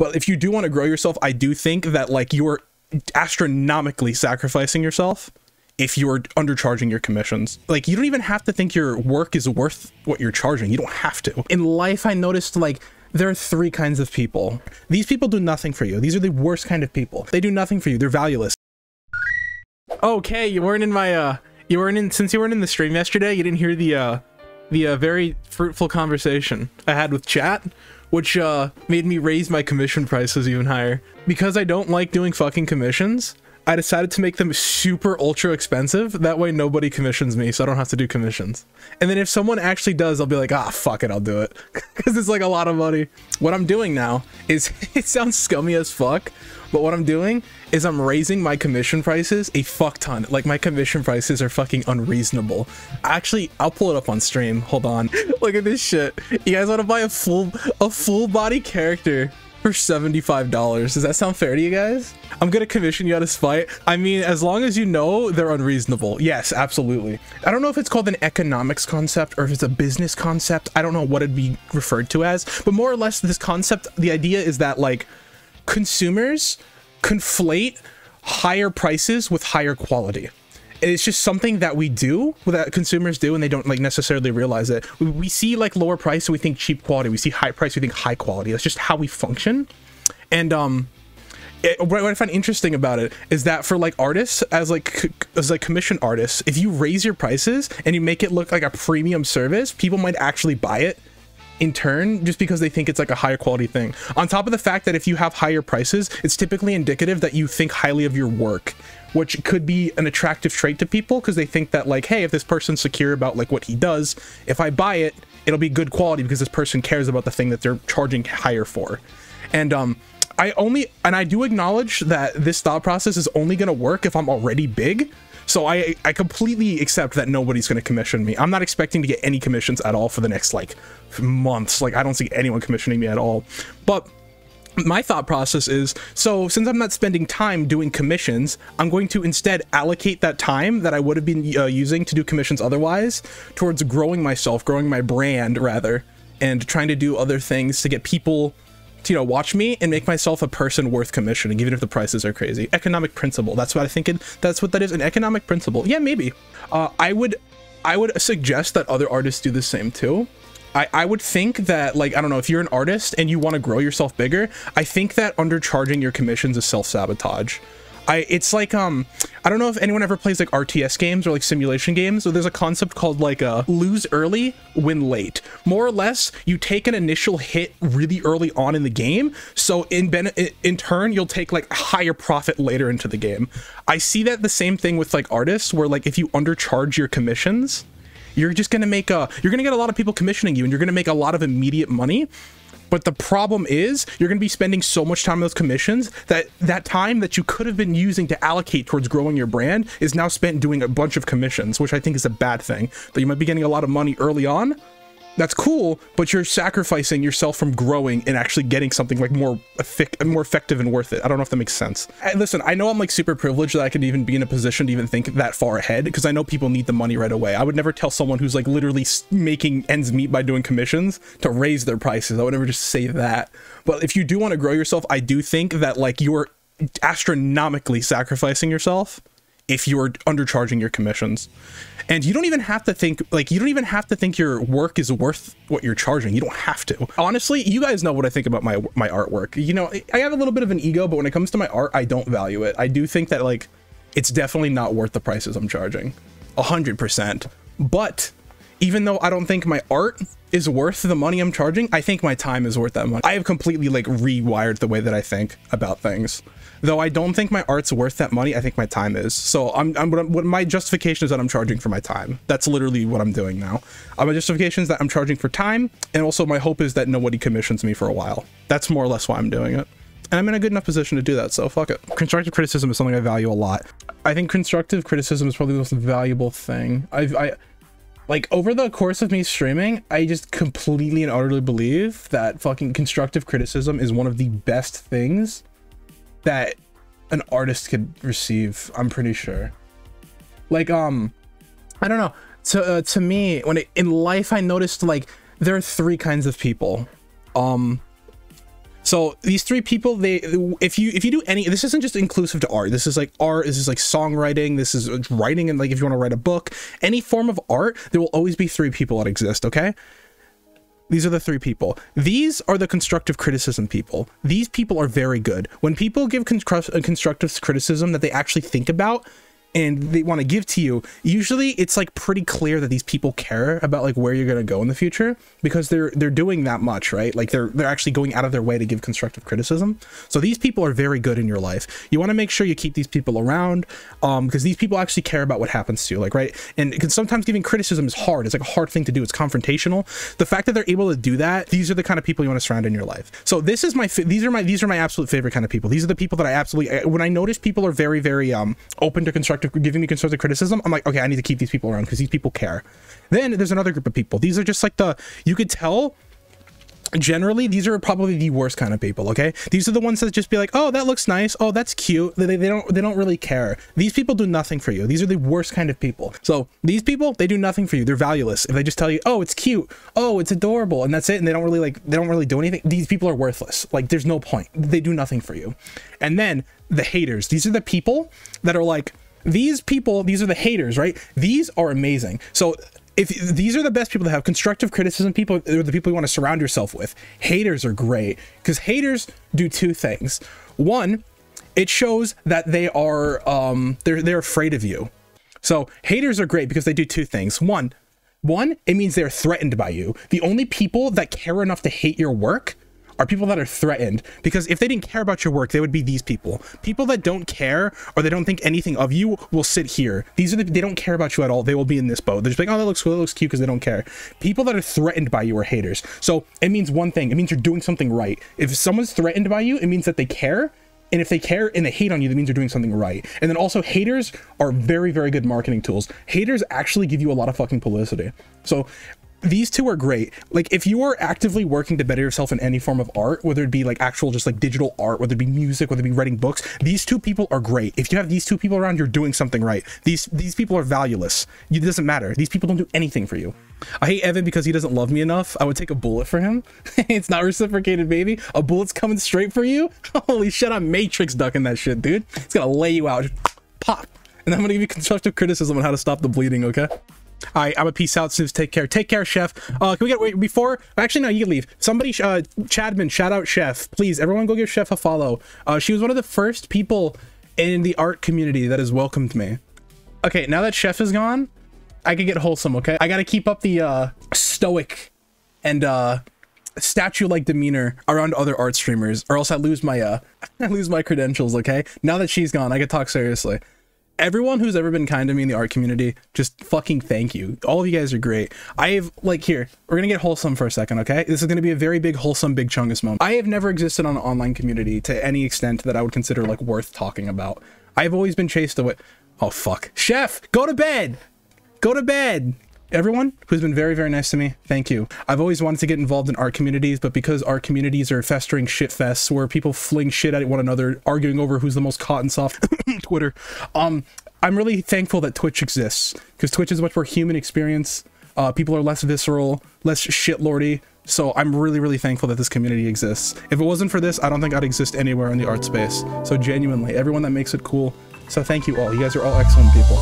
But if you do want to grow yourself, I do think that like you're astronomically sacrificing yourself if you're undercharging your commissions. Like, you don't even have to think your work is worth what you're charging. You don't have to. In life, I noticed like there are three kinds of people. These people do nothing for you. These are the worst kind of people. They do nothing for you. They're valueless. Okay, you weren't in my since you weren't in the stream yesterday, you didn't hear the very fruitful conversation I had with chat, which made me raise my commission prices even higher. Because I don't like doing fucking commissions, I decided to make them super ultra expensive. That way nobody commissions me, so I don't have to do commissions. And then if someone actually does, I'll be like, ah, fuck it, I'll do it. Because it's like a lot of money. What I'm doing now is, it sounds scummy as fuck, but what I'm doing is I'm raising my commission prices a fuck ton. Like, my commission prices are fucking unreasonable. Actually, I'll pull it up on stream. Hold on. Look at this shit. You guys want to buy a full body character for $75? Does that sound fair to you guys? I'm gonna commission you out of spite. I mean, as long as you know they're unreasonable. Yes, absolutely. I don't know if it's called an economics concept or if it's a business concept. I don't know what it'd be referred to as, but more or less this concept, the idea is that like consumers conflate higher prices with higher quality. It's just something that we do, that consumers do, and they don't like necessarily realize it. We see like lower price, so we think cheap quality. We see high price, we think high quality. That's just how we function. And what I find interesting about it is that for like artists, as commission artists, if you raise your prices and you make it look like a premium service, people might actually buy it in turn, just because they think it's like a higher quality thing. On top of the fact that if you have higher prices, it's typically indicative that you think highly of your work, which could be an attractive trait to people because they think that like, hey, if this person's secure about like what he does, if I buy it, it'll be good quality because this person cares about the thing that they're charging higher for. And I do acknowledge that this thought process is only going to work if I'm already big. So I completely accept that nobody's going to commission me. I'm not expecting to get any commissions at all for the next like months. Like, I don't see anyone commissioning me at all. But my thought process is, so since I'm not spending time doing commissions, I'm going to instead allocate that time that I would have been using to do commissions otherwise towards growing myself, growing my brand rather, and trying to do other things to get people to, you know, watch me and make myself a person worth commissioning, even if the prices are crazy. Economic principle. That's what I think. That's what that is. An economic principle. Yeah, maybe. I would suggest that other artists do the same too. I would think that, like, I don't know, if you're an artist and you want to grow yourself bigger, I think that undercharging your commissions is self-sabotage. It's like, I don't know if anyone ever plays like RTS games or like simulation games. So there's a concept called like lose early, win late. More or less, you take an initial hit really early on in the game. So in turn, you'll take like a higher profit later into the game. I see that the same thing with like artists where like if you undercharge your commissions, you're just going to make you're going to get a lot of people commissioning you and you're going to make a lot of immediate money. But the problem is you're going to be spending so much time on those commissions that that time that you could have been using to allocate towards growing your brand is now spent doing a bunch of commissions, which I think is a bad thing. But you might be getting a lot of money early on. That's cool, but you're sacrificing yourself from growing and actually getting something like more effective and worth it. I don't know if that makes sense. Listen, I know I'm like super privileged that I could even be in a position to even think that far ahead because I know people need the money right away. I would never tell someone who's like literally making ends meet by doing commissions to raise their prices. I would never just say that. But if you do want to grow yourself, I do think that like you're astronomically sacrificing yourself if you're undercharging your commissions. And you don't even have to think, like, you don't even have to think your work is worth what you're charging. You don't have to. Honestly, you guys know what I think about my artwork. You know, I have a little bit of an ego, but when it comes to my art, I don't value it. I do think that, like, it's definitely not worth the prices I'm charging. 100%. But even though I don't think my art is worth the money I'm charging, I think my time is worth that money. I have completely, like, rewired the way that I think about things. Though I don't think my art's worth that money, I think my time is. So what my justification is that I'm charging for my time. That's literally what I'm doing now. My justification is that I'm charging for time, and also my hope is that nobody commissions me for a while. That's more or less why I'm doing it. And I'm in a good enough position to do that, so fuck it. Constructive criticism is something I value a lot. I think constructive criticism is probably the most valuable thing. Like, over the course of me streaming, I just completely and utterly believe that fucking constructive criticism is one of the best things that an artist could receive. I'm pretty sure. Like, I don't know. To me, in life, I noticed like there are three kinds of people. So So these three people, if you do any, this isn't just inclusive to art. This is like art. This is like songwriting. This is writing, and like if you want to write a book, any form of art, there will always be three people that exist. Okay. These are the three people. These are the constructive criticism people. These people are very good. When people give constructive criticism that they actually think about and they want to give to you, usually it's like pretty clear that these people care about like where you're going to go in the future, because they're doing that much, right? Like they're actually going out of their way to give constructive criticism. So these people are very good in your life. You want to make sure you keep these people around, because these people actually care about what happens to you, like, right? And because sometimes giving criticism is hard. It's like a hard thing to do. It's confrontational. The fact that they're able to do that, these are the kind of people you want to surround in your life. So this is these are my absolute favorite kind of people. These are the people that I absolutely, when I notice people are very, very open to giving me constructive criticism, I'm like, okay, I need to keep these people around because these people care. Then there's another group of people. These are just like you could tell generally these are probably the worst kind of people. Okay, these are the ones that just be like, oh, that looks nice, oh, that's cute. They don't really care. These people do nothing for you. These are the worst kind of people. So these people, they do nothing for you. They're valueless. If they just tell you, oh, it's cute, oh, it's adorable, and that's it, and they don't really do anything, these people are worthless. Like there's no point. They do nothing for you. And then the haters, these are the people that are like, these people, these are the haters, right? These are amazing. So if these are the best people to have constructive criticism, people are the people you want to surround yourself with. Haters are great because haters do two things. One, it shows that they are they're afraid of you. So haters are great because they do two things. One, it means they're threatened by you. The only people that care enough to hate your work are people that are threatened, because if they didn't care about your work, they would be these people. People that don't care or they don't think anything of you will sit here. These are they don't care about you at all. They will be in this boat. They're just like, oh, that looks cool, that looks cute, because they don't care. People that are threatened by you are haters. So it means one thing. It means you're doing something right. If someone's threatened by you, it means that they care. And if they care and they hate on you, that means you're doing something right. And then also haters are very, very good marketing tools. Haters actually give you a lot of fucking publicity. So these two are great. Like if you are actively working to better yourself in any form of art, whether it be like actual just like digital art, whether it be music, whether it be writing books, these two people are great. If you have these two people around, you're doing something right. These people are valueless. It doesn't matter. These people don't do anything for you. I hate Evan because he doesn't love me enough. I would take a bullet for him. It's not reciprocated, baby. A bullet's coming straight for you. Holy shit, I'm Matrix ducking that shit, dude. It's gonna lay you out. Just pop. And I'm gonna give you constructive criticism on how to stop the bleeding, okay? All right, I'm a peace out, Snooze. Take care, Chef. Can we wait before? Actually, no, you can leave. Somebody, Chadman, shout out Chef. Please, everyone go give Chef a follow. She was one of the first people in the art community that has welcomed me. Okay, now that Chef is gone, I can get wholesome, okay? I gotta keep up the stoic and statue-like demeanor around other art streamers, or else I lose my credentials, okay? Now that she's gone, I can talk seriously. Everyone who's ever been kind to me in the art community, just fucking thank you. All of you guys are great. Here, we're gonna get wholesome for a second, okay? This is gonna be a very big wholesome Big Chungus moment. I have never existed on an online community to any extent that I would consider like worth talking about. I've always been chased away. Oh fuck. Chef, go to bed! Go to bed! Everyone who's been very, very nice to me, thank you. I've always wanted to get involved in art communities, but because art communities are festering shit fests where people fling shit at one another, arguing over who's the most cotton soft Twitter, I'm really thankful that Twitch exists, because Twitch is a much more human experience. People are less visceral, less shitlordy, so I'm really, really thankful that this community exists. If it wasn't for this, I don't think I'd exist anywhere in the art space. So genuinely, everyone that makes it cool. So thank you all. You guys are all excellent people.